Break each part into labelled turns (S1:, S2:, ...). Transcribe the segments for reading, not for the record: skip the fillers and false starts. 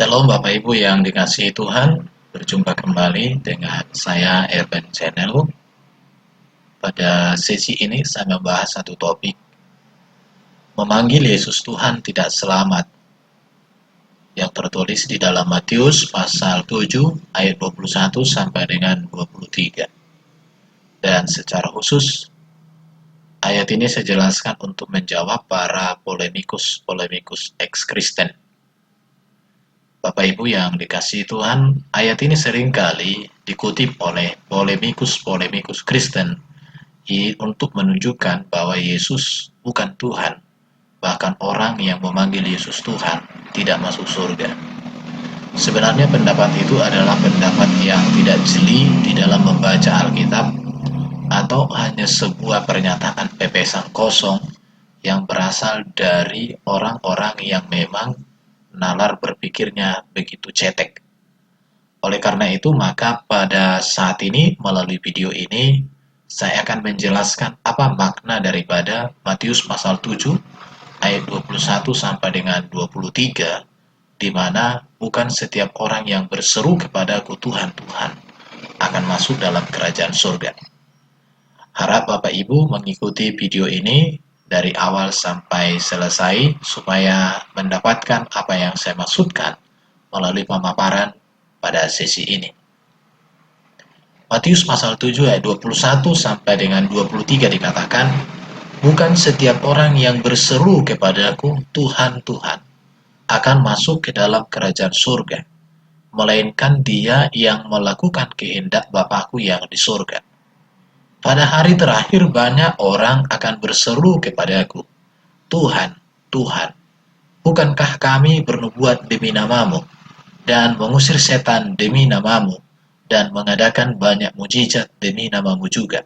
S1: Shalom Bapak Ibu yang dikasihi Tuhan, berjumpa kembali dengan saya Erben Channel. Pada sesi ini saya membahas satu topik, memanggil Yesus Tuhan tidak selamat, yang tertulis di dalam Matius pasal 7 ayat 21 sampai dengan 23. Dan secara khusus, ayat ini saya jelaskan untuk menjawab para polemikus ex-Kristen. Bapak Ibu yang dikasihi Tuhan, ayat ini seringkali dikutip oleh polemikus Kristen untuk menunjukkan bahwa Yesus bukan Tuhan. Bahkan orang yang memanggil Yesus Tuhan tidak masuk surga. Sebenarnya pendapat itu adalah pendapat yang tidak jeli di dalam membaca Alkitab, atau hanya sebuah pernyataan pepesan kosong yang berasal dari orang-orang yang memang nalar berpikirnya begitu cetek. Oleh karena itu, maka pada saat ini melalui video ini saya akan menjelaskan apa makna daripada Matius pasal 7 ayat 21 sampai dengan 23, di mana bukan setiap orang yang berseru kepadaku Tuhan, Tuhan akan masuk dalam kerajaan surga. Harap Bapak Ibu mengikuti video ini dari awal sampai selesai supaya mendapatkan apa yang saya maksudkan melalui pemaparan pada sesi ini. Matius pasal 7 ayat 21 sampai dengan 23 dikatakan, bukan setiap orang yang berseru kepadaku Tuhan, Tuhan akan masuk ke dalam kerajaan surga, melainkan dia yang melakukan kehendak Bapakku yang di surga. Pada hari terakhir banyak orang akan berseru kepadaku, Tuhan, Tuhan, bukankah kami bernubuat demi namamu, dan mengusir setan demi namamu, dan mengadakan banyak mujizat demi namamu juga?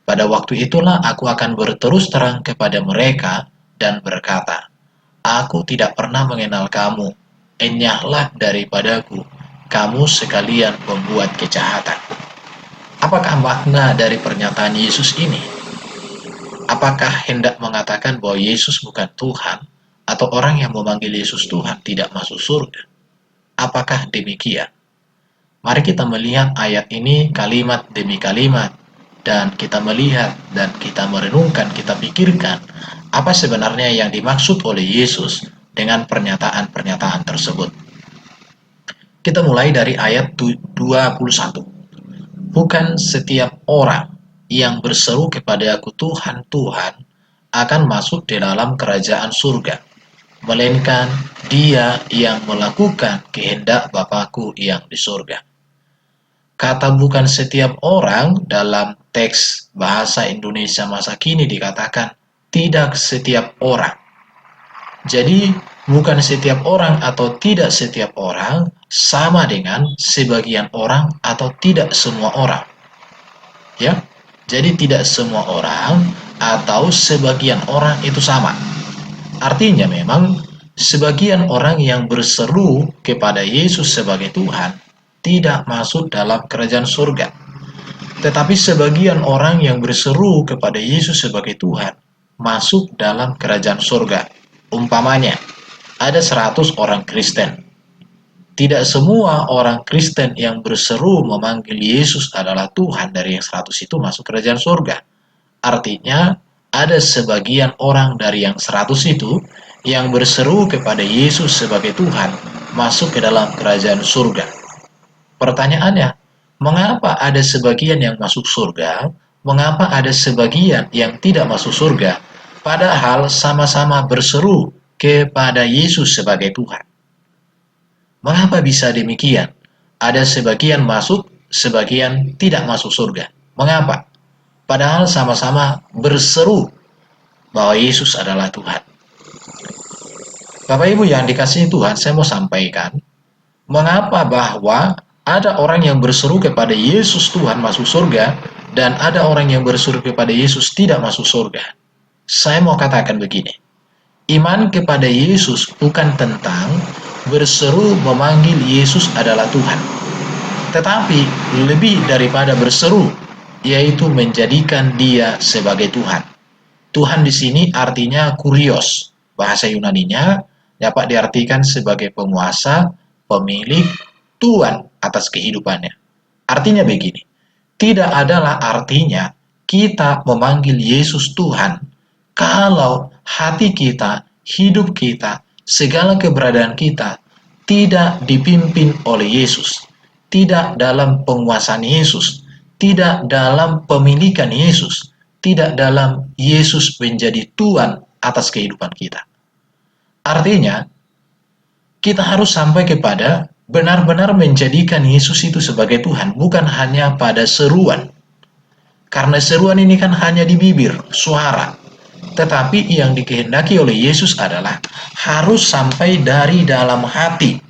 S1: Pada waktu itulah aku akan berterus terang kepada mereka dan berkata, aku tidak pernah mengenal kamu, enyahlah daripadaku, kamu sekalian pembuat kejahatan. Apakah makna dari pernyataan Yesus ini? Apakah hendak mengatakan bahwa Yesus bukan Tuhan, atau orang yang memanggil Yesus Tuhan tidak masuk surga? Apakah demikian? Mari kita melihat ayat ini kalimat demi kalimat, dan kita melihat dan kita merenungkan, kita pikirkan apa sebenarnya yang dimaksud oleh Yesus dengan pernyataan-pernyataan tersebut. Kita mulai dari ayat 21. Bukan setiap orang yang berseru kepada aku Tuhan, Tuhan akan masuk di dalam kerajaan surga, melainkan dia yang melakukan kehendak Bapakku yang di surga. Kata bukan setiap orang dalam teks bahasa Indonesia masa kini dikatakan tidak setiap orang. Jadi bukan setiap orang atau tidak setiap orang sama dengan sebagian orang atau tidak semua orang. Ya, jadi tidak semua orang atau sebagian orang itu sama. Artinya memang sebagian orang yang berseru kepada Yesus sebagai Tuhan tidak masuk dalam kerajaan surga. Tetapi sebagian orang yang berseru kepada Yesus sebagai Tuhan masuk dalam kerajaan surga. Umpamanya, ada 100 orang Kristen. Tidak semua orang Kristen yang berseru memanggil Yesus adalah Tuhan dari yang 100 itu masuk kerajaan surga. Artinya, ada sebagian orang dari yang 100 itu yang berseru kepada Yesus sebagai Tuhan masuk ke dalam kerajaan surga. Pertanyaannya, mengapa ada sebagian yang masuk surga? Mengapa ada sebagian yang tidak masuk surga? Padahal sama-sama berseru kepada Yesus sebagai Tuhan. Mengapa bisa demikian? Ada sebagian masuk, sebagian tidak masuk surga. Mengapa? Padahal sama-sama berseru bahwa Yesus adalah Tuhan. Bapak Ibu yang dikasihi Tuhan, saya mau sampaikan, mengapa bahwa ada orang yang berseru kepada Yesus Tuhan masuk surga, dan ada orang yang berseru kepada Yesus tidak masuk surga. Saya mau katakan begini, iman kepada Yesus bukan tentang berseru memanggil Yesus adalah Tuhan, tetapi lebih daripada berseru, yaitu menjadikan dia sebagai Tuhan. Tuhan di sini artinya kurios, bahasa Yunaninya dapat diartikan sebagai penguasa, pemilik, tuan atas kehidupannya. Artinya begini, tidak adalah artinya kita memanggil Yesus Tuhan kalau hati kita, hidup kita, segala keberadaan kita tidak dipimpin oleh Yesus, tidak dalam penguasaan Yesus, tidak dalam pemilikan Yesus, tidak dalam Yesus menjadi Tuhan atas kehidupan kita. Artinya, kita harus sampai kepada benar-benar menjadikan Yesus itu sebagai Tuhan, bukan hanya pada seruan. Karena seruan ini kan hanya di bibir, suara. Tetapi yang dikehendaki oleh Yesus adalah harus sampai dari dalam hati,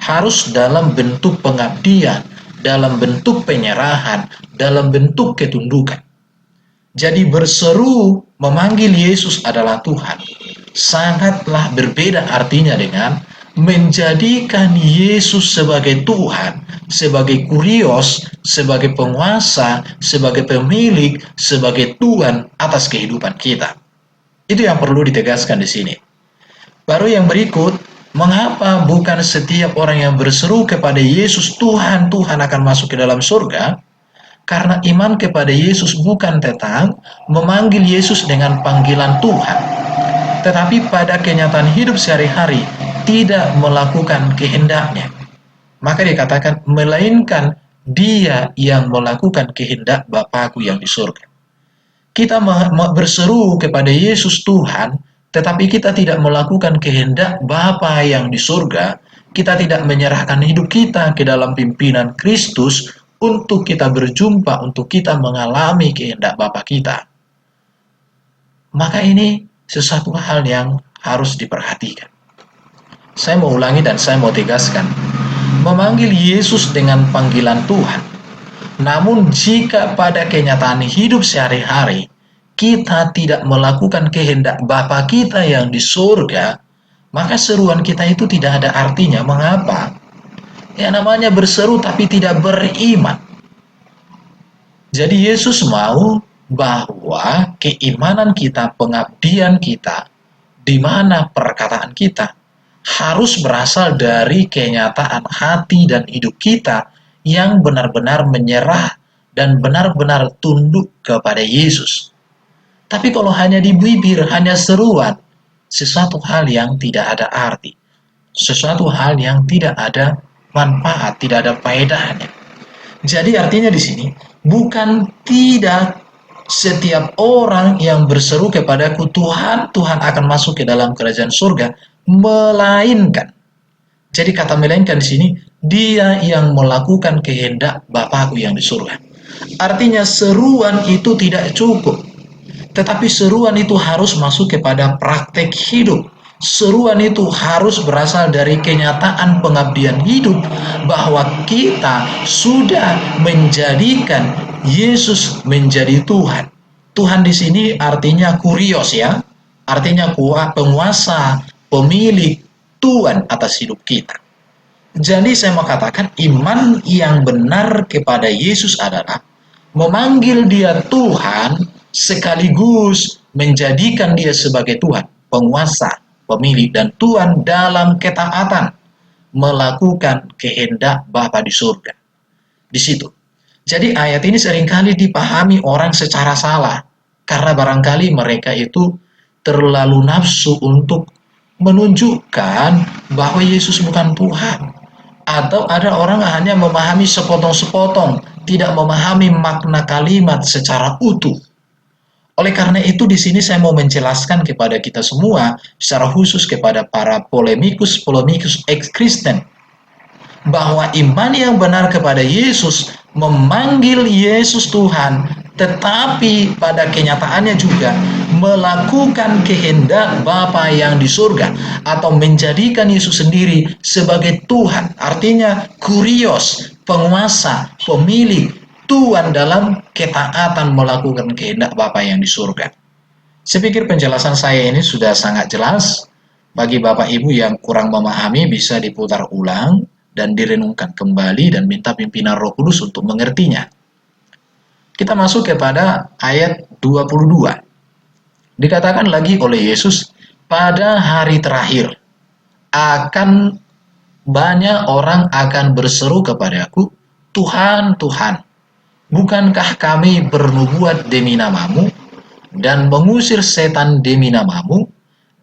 S1: harus dalam bentuk pengabdian, dalam bentuk penyerahan, dalam bentuk ketundukan. Jadi berseru memanggil Yesus adalah Tuhan sangatlah berbeda artinya dengan menjadikan Yesus sebagai Tuhan, sebagai kurios, sebagai penguasa, sebagai pemilik, sebagai Tuhan atas kehidupan kita. Itu yang perlu ditegaskan di sini. Baru yang berikut, mengapa bukan setiap orang yang berseru kepada Yesus Tuhan, Tuhan akan masuk ke dalam surga? Karena iman kepada Yesus bukan tentang memanggil Yesus dengan panggilan Tuhan, tetapi pada kenyataan hidup sehari-hari tidak melakukan kehendaknya. Maka dikatakan, melainkan dia yang melakukan kehendak Bapakku yang di surga. Kita berseru kepada Yesus Tuhan, tetapi kita tidak melakukan kehendak Bapa yang di surga. Kita tidak menyerahkan hidup kita ke dalam pimpinan Kristus untuk kita berjumpa, untuk kita mengalami kehendak Bapa kita. Maka ini sesuatu hal yang harus diperhatikan. Saya mau ulangi dan saya mau tegaskan. Memanggil Yesus dengan panggilan Tuhan. Namun jika pada kenyataan hidup sehari-hari kita tidak melakukan kehendak Bapa kita yang di surga, maka seruan kita itu tidak ada artinya. Mengapa? Ya namanya berseru tapi tidak beriman. Jadi Yesus mau bahwa keimanan kita, pengabdian kita, di mana perkataan kita harus berasal dari kenyataan hati dan hidup kita yang benar-benar menyerah dan benar-benar tunduk kepada Yesus. Tapi kalau hanya di bibir, hanya seruan, sesuatu hal yang tidak ada arti, sesuatu hal yang tidak ada manfaat, tidak ada faedahnya. Jadi artinya di sini bukan tidak setiap orang yang berseru kepadaku Tuhan, Tuhan akan masuk ke dalam kerajaan surga, melainkan. Jadi kata melainkan di sini, dia yang melakukan kehendak Bapakku yang di surga. Artinya seruan itu tidak cukup, tetapi seruan itu harus masuk kepada praktek hidup. Seruan itu harus berasal dari kenyataan pengabdian hidup bahwa kita sudah menjadikan Yesus menjadi Tuhan. Tuhan di sini artinya kurios ya, artinya penguasa, pemilik, Tuhan atas hidup kita. Jadi saya mau katakan iman yang benar kepada Yesus adalah memanggil dia Tuhan sekaligus menjadikan dia sebagai Tuhan, penguasa, pemilik dan Tuhan dalam ketaatan melakukan kehendak Bapa di surga. Di situ. Jadi ayat ini seringkali dipahami orang secara salah karena barangkali mereka itu terlalu nafsu untuk menunjukkan bahwa Yesus bukan Tuhan. Atau ada orang hanya memahami sepotong-sepotong, tidak memahami makna kalimat secara utuh. Oleh karena itu di sini saya mau menjelaskan kepada kita semua, secara khusus kepada para polemikus ex-Kristen, bahwa iman yang benar kepada Yesus memanggil Yesus Tuhan, tetapi pada kenyataannya juga melakukan kehendak Bapa yang di surga atau menjadikan Yesus sendiri sebagai Tuhan. Artinya kurios, penguasa, pemilik, Tuhan dalam ketaatan melakukan kehendak Bapa yang di surga. Saya pikir penjelasan saya ini sudah sangat jelas. Bagi Bapak Ibu yang kurang memahami bisa diputar ulang dan direnungkan kembali dan minta pimpinan Roh Kudus untuk mengertinya. Kita masuk kepada ayat 22. Dikatakan lagi oleh Yesus, pada hari terakhir. akan banyak orang akan berseru kepadaku, Tuhan, Tuhan, bukankah kami bernubuat demi namamu, dan mengusir setan demi namamu,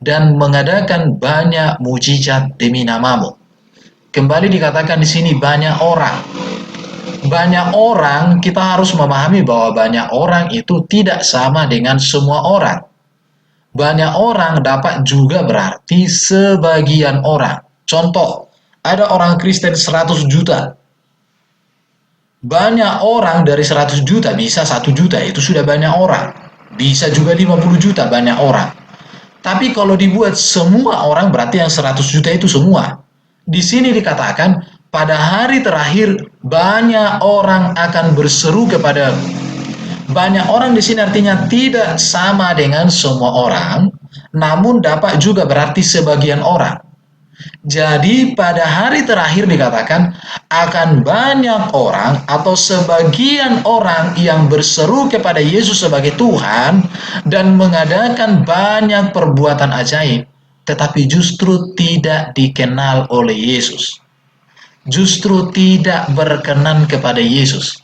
S1: dan mengadakan banyak mujizat demi namamu. Kembali dikatakan di sini banyak orang. Banyak orang, kita harus memahami bahwa banyak orang itu tidak sama dengan semua orang. Banyak orang dapat juga berarti sebagian orang. Contoh, ada orang Kristen 100 juta. Banyak orang dari 100 juta bisa 1 juta, itu sudah banyak orang. Bisa juga 50 juta, banyak orang. Tapi kalau dibuat semua orang berarti yang 100 juta itu semua. Di sini dikatakan pada hari terakhir banyak orang akan berseru kepada. Banyak orang di sini artinya tidak sama dengan semua orang, namun dapat juga berarti sebagian orang. Jadi pada hari terakhir dikatakan akan banyak orang atau sebagian orang yang berseru kepada Yesus sebagai Tuhan dan mengadakan banyak perbuatan ajaib, tetapi justru tidak dikenal oleh Yesus. Justru tidak berkenan kepada Yesus.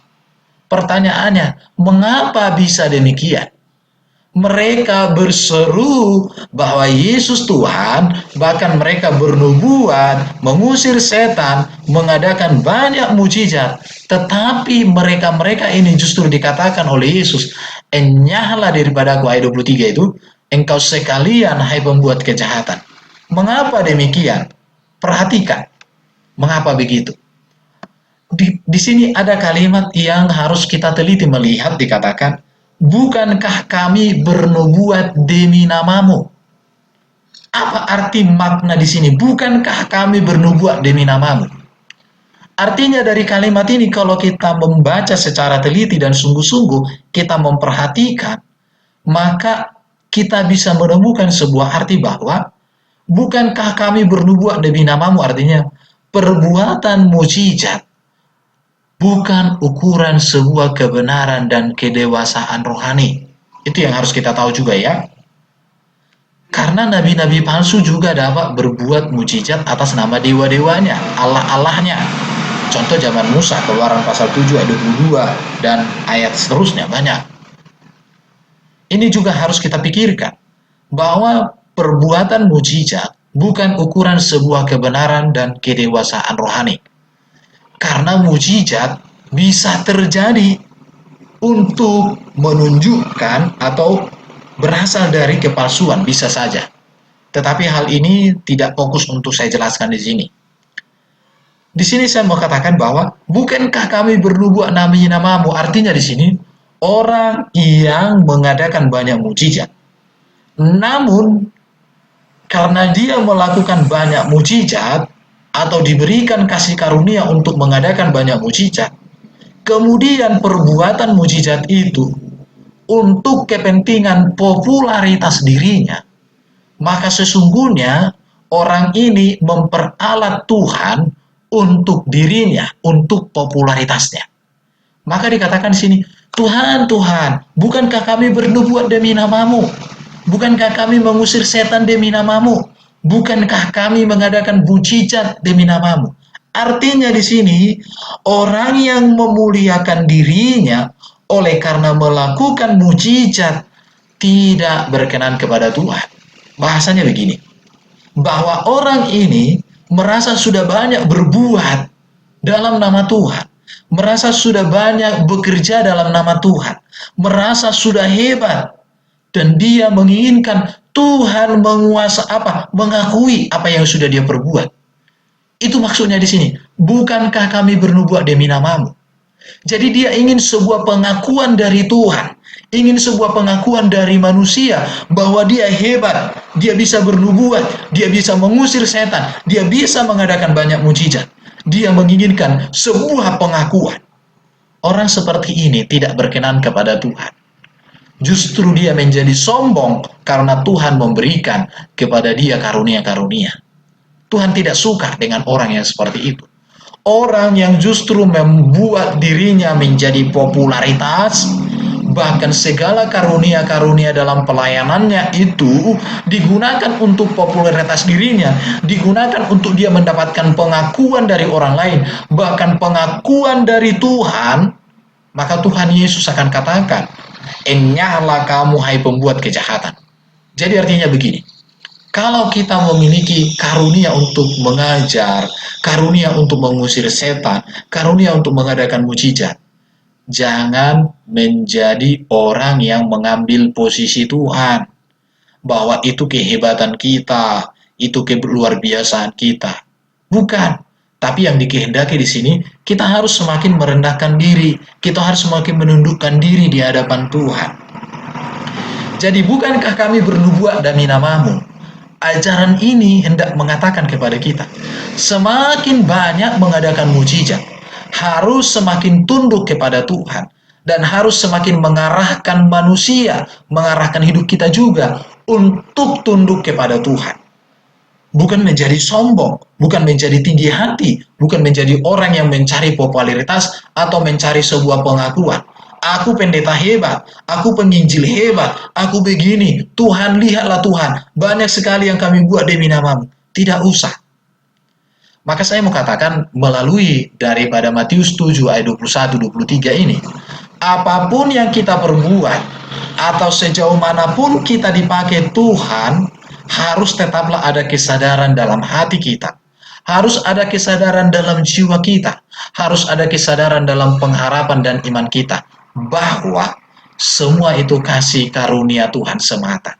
S1: Pertanyaannya, mengapa bisa demikian? Mereka berseru bahwa Yesus Tuhan, bahkan mereka bernubuat, mengusir setan, mengadakan banyak mujizat, tetapi mereka-mereka ini justru dikatakan oleh Yesus, enyahlah daripadaku, ayat 23 itu, engkau sekalian hai pembuat kejahatan. Mengapa demikian? Perhatikan, mengapa begitu? Di sini ada kalimat yang harus kita teliti melihat, dikatakan, bukankah kami bernubuat demi namamu? Apa arti makna di sini? Bukankah kami bernubuat demi namamu? Artinya dari kalimat ini kalau kita membaca secara teliti dan sungguh-sungguh, kita memperhatikan, maka kita bisa menemukan sebuah arti bahwa bukankah kami bernubuat demi namamu, artinya perbuatan mujizat bukan ukuran sebuah kebenaran dan kedewasaan rohani. Itu yang harus kita tahu juga ya. Karena nabi-nabi palsu juga dapat berbuat mujizat atas nama dewa-dewanya, Allah-Allahnya. Contoh zaman Musa, Keluaran pasal 7 ayat 22 dan ayat seterusnya banyak. Ini juga harus kita pikirkan bahwa perbuatan mujizat bukan ukuran sebuah kebenaran dan kedewasaan rohani. Karena mujizat bisa terjadi untuk menunjukkan atau berasal dari kepalsuan, bisa saja. Tetapi hal ini tidak fokus untuk saya jelaskan di sini. Di sini saya mau katakan bahwa bukankah kami bernubuat namamu, artinya di sini orang yang mengadakan banyak mujizat. Namun karena dia melakukan banyak mujizat atau diberikan kasih karunia untuk mengadakan banyak mujizat, kemudian perbuatan mujizat itu untuk kepentingan popularitas dirinya, maka sesungguhnya orang ini memperalat Tuhan untuk dirinya, untuk popularitasnya. Maka dikatakan di sini, Tuhan, Tuhan, bukankah kami bernubuat demi namamu? Bukankah kami mengusir setan demi namamu? Bukankah kami mengadakan mujizat demi namamu? Artinya di sini, orang yang memuliakan dirinya oleh karena melakukan mujizat tidak berkenan kepada Tuhan. Bahasanya begini, bahwa orang ini merasa sudah banyak berbuat dalam nama Tuhan, merasa sudah banyak bekerja dalam nama Tuhan, merasa sudah hebat, dan dia menginginkan Tuhan mengakui apa yang sudah dia perbuat. Itu maksudnya di sini. Bukankah kami bernubuat demi namamu? Jadi dia ingin sebuah pengakuan dari Tuhan, ingin sebuah pengakuan dari manusia bahwa dia hebat, dia bisa bernubuat, dia bisa mengusir setan, dia bisa mengadakan banyak mujizat. Dia menginginkan sebuah pengakuan. Orang seperti ini tidak berkenan kepada Tuhan. Justru dia menjadi sombong karena Tuhan memberikan kepada dia karunia-karunia. Tuhan tidak suka dengan orang yang seperti itu. Orang yang justru membuat dirinya menjadi popularitas, Bahkan segala karunia-karunia dalam pelayanannya itu digunakan untuk popularitas dirinya, digunakan untuk dia mendapatkan pengakuan dari orang lain, bahkan pengakuan dari Tuhan. Maka Tuhan Yesus akan katakan, enyahlah kamu hai pembuat kejahatan. Jadi artinya begini, kalau kita memiliki karunia untuk mengajar, karunia untuk mengusir setan, karunia untuk mengadakan mujizat, jangan menjadi orang yang mengambil posisi Tuhan, bahwa itu kehebatan kita, itu keluar biasaan kita. Bukan. Tapi yang dikehendaki di sini, kita harus semakin merendahkan diri, kita harus semakin menundukkan diri di hadapan Tuhan. Jadi bukankah kami bernubuat demi namamu? Ajaran ini hendak mengatakan kepada kita, semakin banyak mengadakan mujizat, harus semakin tunduk kepada Tuhan, dan harus semakin mengarahkan manusia, mengarahkan hidup kita juga untuk tunduk kepada Tuhan. Bukan menjadi sombong, bukan menjadi tinggi hati, bukan menjadi orang yang mencari popularitas atau mencari sebuah pengakuan. Aku pendeta hebat, aku penginjil hebat, aku begini, Tuhan lihatlah Tuhan, banyak sekali yang kami buat demi namamu. Tidak usah. Maka saya mau katakan melalui daripada Matius 7 ayat 21-23 ini, apapun yang kita perbuat, atau sejauh manapun kita dipakai Tuhan, harus tetaplah ada kesadaran dalam hati kita. Harus ada kesadaran dalam jiwa kita. Harus ada kesadaran dalam pengharapan dan iman kita. Bahwa semua itu kasih karunia Tuhan semata.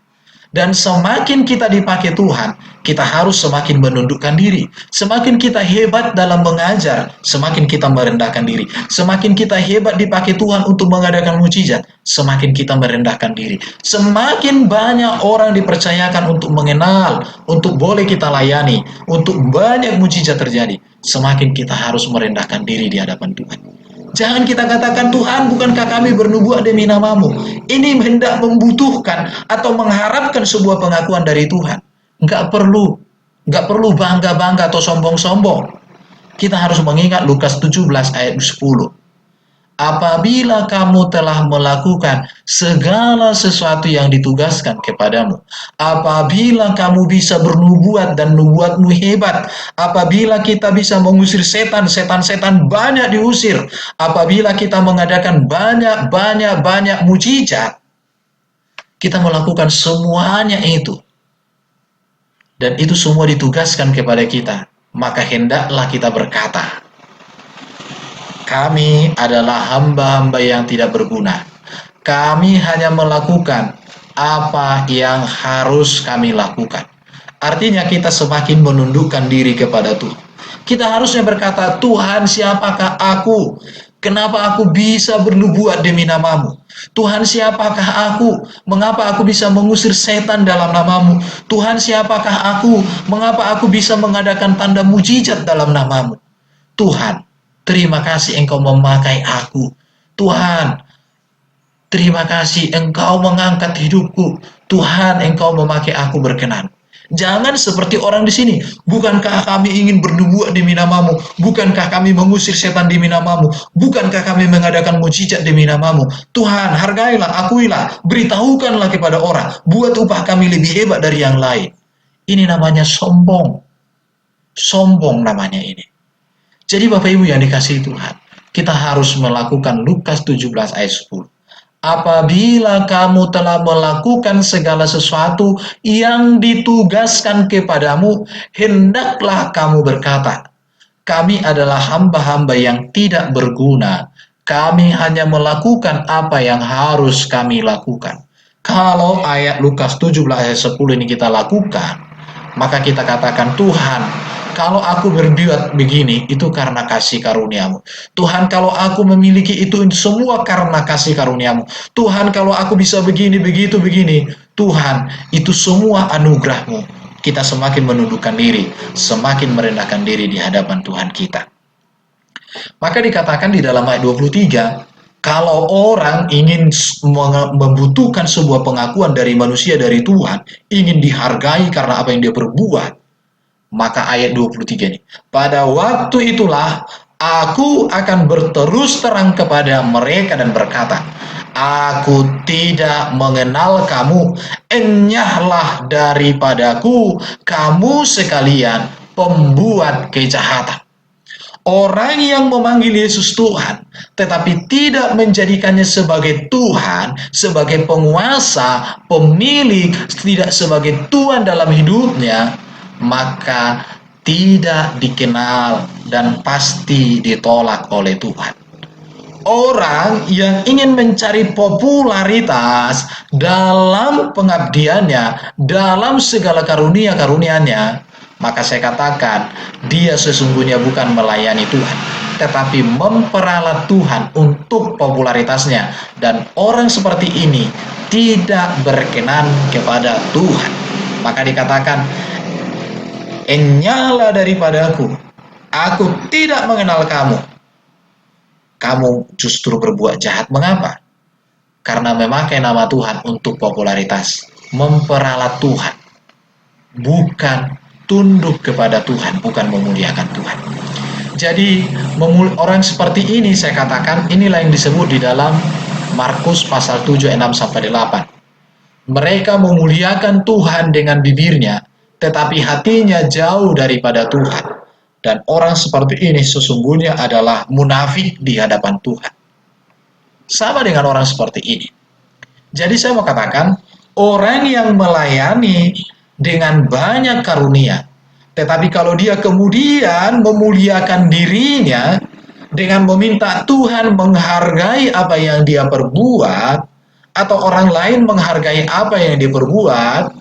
S1: Dan semakin kita dipakai Tuhan, kita harus semakin menundukkan diri. Semakin kita hebat dalam mengajar, semakin kita merendahkan diri. Semakin kita hebat dipakai Tuhan untuk mengadakan mujizat, semakin kita merendahkan diri. Semakin banyak orang dipercayakan untuk mengenal, untuk boleh kita layani, untuk banyak mujizat terjadi, semakin kita harus merendahkan diri di hadapan Tuhan. Jangan kita katakan, Tuhan, bukankah kami bernubuat demi namamu? Ini hendak membutuhkan atau mengharapkan sebuah pengakuan dari Tuhan. Enggak perlu bangga-bangga atau sombong-sombong. Kita harus mengingat Lukas 17 ayat 10. Apabila kamu telah melakukan segala sesuatu yang ditugaskan kepadamu, apabila kamu bisa bernubuat dan nubuatmu hebat, apabila kita bisa mengusir setan, setan-setan banyak diusir, apabila kita mengadakan banyak mujizat, kita melakukan semuanya itu, dan itu semua ditugaskan kepada kita, maka hendaklah kita berkata, kami adalah hamba-hamba yang tidak berguna. Kami hanya melakukan apa yang harus kami lakukan. Artinya kita semakin menundukkan diri kepada Tuhan. Kita harusnya berkata, Tuhan, siapakah aku? Kenapa aku bisa bernubuat demi namamu? Tuhan, siapakah aku? Mengapa aku bisa mengusir setan dalam namamu? Tuhan, siapakah aku? Mengapa aku bisa mengadakan tanda mujizat dalam namamu? Tuhan, terima kasih Engkau memakai aku. Tuhan, terima kasih Engkau mengangkat hidupku. Tuhan, Engkau memakai aku berkenan. Jangan seperti orang di sini. Bukankah kami ingin bernubuat demi namamu? Bukankah kami mengusir setan demi namamu? Bukankah kami mengadakan mujizat demi namamu? Tuhan, hargailah, akuilah, beritahukanlah kepada orang. Buat upah kami lebih hebat dari yang lain. Ini namanya sombong. Sombong namanya ini. Jadi Bapak Ibu yang dikasihi Tuhan, kita harus melakukan Lukas 17 ayat 10. Apabila kamu telah melakukan segala sesuatu yang ditugaskan kepadamu, hendaklah kamu berkata, kami adalah hamba-hamba yang tidak berguna. Kami hanya melakukan apa yang harus kami lakukan. Kalau ayat Lukas 17 ayat 10 ini kita lakukan, maka kita katakan, Tuhan, kalau aku berbuat begini, itu karena kasih karuniamu. Tuhan, kalau aku memiliki itu semua karena kasih karuniamu. Tuhan, kalau aku bisa begini, begitu, begini. Tuhan, itu semua anugerahmu. Kita semakin menundukkan diri, semakin merendahkan diri di hadapan Tuhan kita. Maka dikatakan di dalam ayat 23, kalau orang ingin membutuhkan sebuah pengakuan dari manusia, dari Tuhan, ingin dihargai karena apa yang dia perbuat, maka ayat 23 ini, pada waktu itulah aku akan berterus terang kepada mereka dan berkata, Aku tidak mengenal kamu, enyahlah daripadaku, kamu sekalian pembuat kejahatan. Orang yang memanggil Yesus Tuhan, tetapi tidak menjadikannya sebagai Tuhan, sebagai penguasa, pemilik, tidak sebagai Tuhan dalam hidupnya, maka tidak dikenal dan pasti ditolak oleh Tuhan. Orang yang ingin mencari popularitas dalam pengabdiannya, dalam segala karunia-karunianya, maka saya katakan, dia sesungguhnya bukan melayani Tuhan, tetapi memperalat Tuhan untuk popularitasnya. Dan orang seperti ini tidak berkenan kepada Tuhan. Maka dikatakan, enyala daripadaku, aku tidak mengenal kamu. Kamu justru berbuat jahat. Mengapa? Karena memakai nama Tuhan untuk popularitas, memperalat Tuhan, bukan tunduk kepada Tuhan, bukan memuliakan Tuhan. Jadi orang seperti ini, saya katakan, inilah yang disebut di dalam Markus pasal 7 6-8. Mereka memuliakan Tuhan dengan bibirnya, tetapi hatinya jauh daripada Tuhan. Dan orang seperti ini sesungguhnya adalah munafik di hadapan Tuhan. Sama dengan orang seperti ini. Jadi saya mau katakan, orang yang melayani dengan banyak karunia, tetapi kalau dia kemudian memuliakan dirinya dengan meminta Tuhan menghargai apa yang dia perbuat, atau orang lain menghargai apa yang dia perbuat,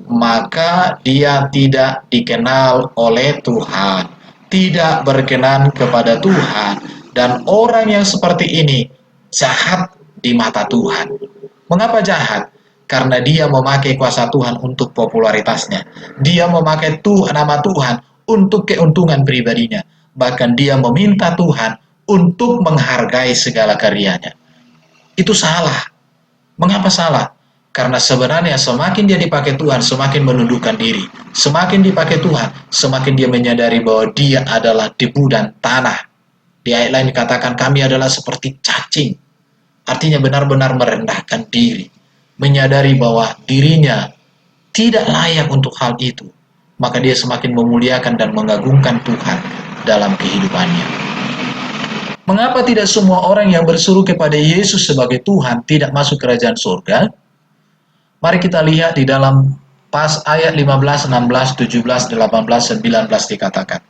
S1: maka dia tidak dikenal oleh Tuhan, tidak berkenan kepada Tuhan. Dan orang yang seperti ini jahat di mata Tuhan. Mengapa jahat? Karena dia memakai kuasa Tuhan untuk popularitasnya. Dia memakai nama Tuhan untuk keuntungan pribadinya. Bahkan dia meminta Tuhan untuk menghargai segala karyanya. Itu salah. Mengapa salah? Karena sebenarnya semakin dia dipakai Tuhan, semakin menundukkan diri. Semakin dipakai Tuhan, semakin dia menyadari bahwa dia adalah debu dan tanah. Di ayat lain dikatakan, kami adalah seperti cacing. Artinya benar-benar merendahkan diri. Menyadari bahwa dirinya tidak layak untuk hal itu. Maka dia semakin memuliakan dan mengagungkan Tuhan dalam kehidupannya. Mengapa tidak semua orang yang berseru kepada Yesus sebagai Tuhan tidak masuk kerajaan surga? Mari kita lihat di dalam pas ayat 15, 16, 17, 18, 19 dikatakan,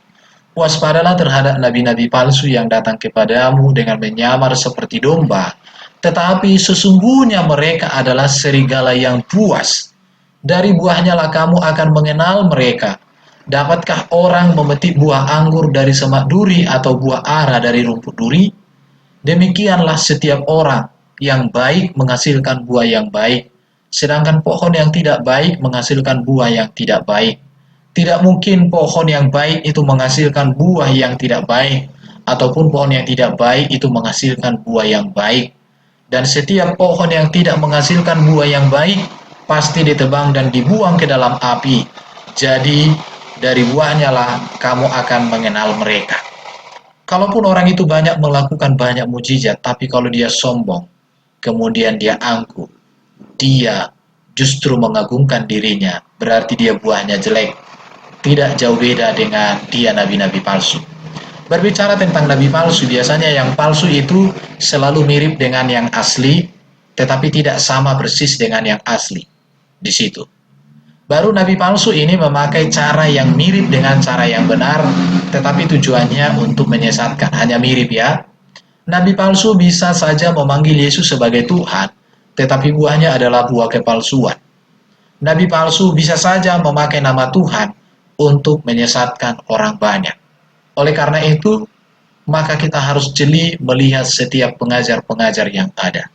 S1: waspadalah terhadap nabi-nabi palsu yang datang kepadamu dengan menyamar seperti domba, tetapi sesungguhnya mereka adalah serigala yang buas. Dari buahnya lah kamu akan mengenal mereka. Dapatkah orang memetik buah anggur dari semak duri atau buah ara dari rumput duri? Demikianlah setiap orang yang baik menghasilkan buah yang baik, sedangkan pohon yang tidak baik menghasilkan buah yang tidak baik. Tidak mungkin pohon yang baik itu menghasilkan buah yang tidak baik, ataupun pohon yang tidak baik itu menghasilkan buah yang baik. Dan setiap pohon yang tidak menghasilkan buah yang baik, pasti ditebang dan dibuang ke dalam api. Jadi, dari buahnya lah kamu akan mengenal mereka. Kalaupun orang itu banyak melakukan banyak mujizat, tapi kalau dia sombong, kemudian dia angkuh, dia justru mengagungkan dirinya, berarti dia buahnya jelek. Tidak jauh beda dengan dia nabi-nabi palsu. Berbicara tentang nabi palsu, biasanya yang palsu itu selalu mirip dengan yang asli, tetapi tidak sama persis dengan yang asli. Di situ. Baru nabi palsu ini memakai cara yang mirip dengan cara yang benar, tetapi tujuannya untuk menyesatkan. Hanya mirip ya. Nabi palsu bisa saja memanggil Yesus sebagai Tuhan, tetapi buahnya adalah buah kepalsuan. Nabi palsu bisa saja memakai nama Tuhan untuk menyesatkan orang banyak. Oleh karena itu, maka kita harus jeli melihat setiap pengajar-pengajar yang ada.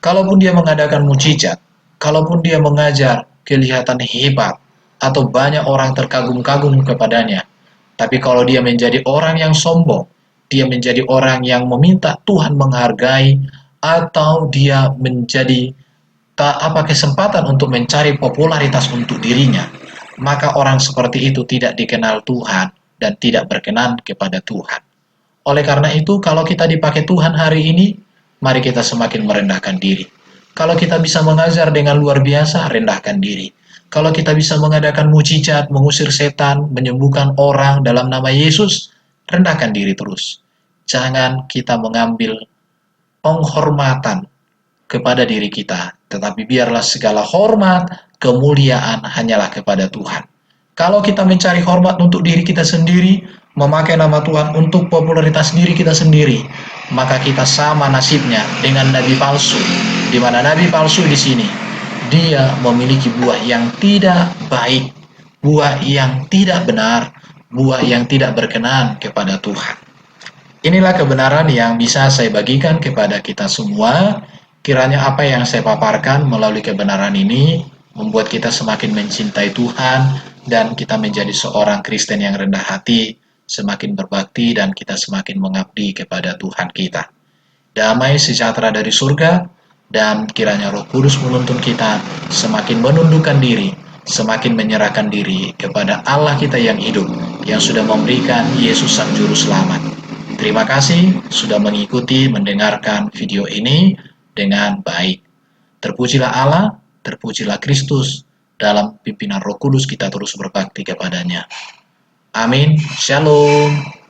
S1: Kalaupun dia mengadakan mujizat, kalaupun dia mengajar kelihatan hebat, atau banyak orang terkagum-kagum kepadanya, tapi kalau dia menjadi orang yang sombong, dia menjadi orang yang meminta Tuhan menghargai, atau dia menjadi kesempatan untuk mencari popularitas untuk dirinya, maka orang seperti itu tidak dikenal Tuhan dan tidak berkenan kepada Tuhan. Oleh karena itu, kalau kita dipakai Tuhan hari ini, mari kita semakin merendahkan diri. Kalau kita bisa mengajar dengan luar biasa, rendahkan diri. Kalau kita bisa mengadakan mujizat, mengusir setan, menyembuhkan orang dalam nama Yesus, rendahkan diri terus. Jangan kita mengambil penghormatan kepada diri kita, tetapi biarlah segala hormat, kemuliaan hanyalah kepada Tuhan. Kalau kita mencari hormat untuk diri kita sendiri, memakai nama Tuhan untuk popularitas diri kita sendiri, maka kita sama nasibnya dengan nabi palsu, di mana nabi palsu di sini dia memiliki buah yang tidak baik, buah yang tidak benar, buah yang tidak berkenan kepada Tuhan. Inilah kebenaran yang bisa saya bagikan kepada kita semua. Kiranya apa yang saya paparkan melalui kebenaran ini membuat kita semakin mencintai Tuhan dan kita menjadi seorang Kristen yang rendah hati, semakin berbakti dan kita semakin mengabdi kepada Tuhan kita. Damai sejahtera dari surga dan kiranya Roh Kudus menuntun kita semakin menundukkan diri, semakin menyerahkan diri kepada Allah kita yang hidup, yang sudah memberikan Yesus Sang Juru Selamat. Terima kasih sudah mengikuti mendengarkan video ini dengan baik. Terpujilah Allah, terpujilah Kristus, dalam pimpinan Roh Kudus kita terus berbakti kepadanya. Amin. Shalom.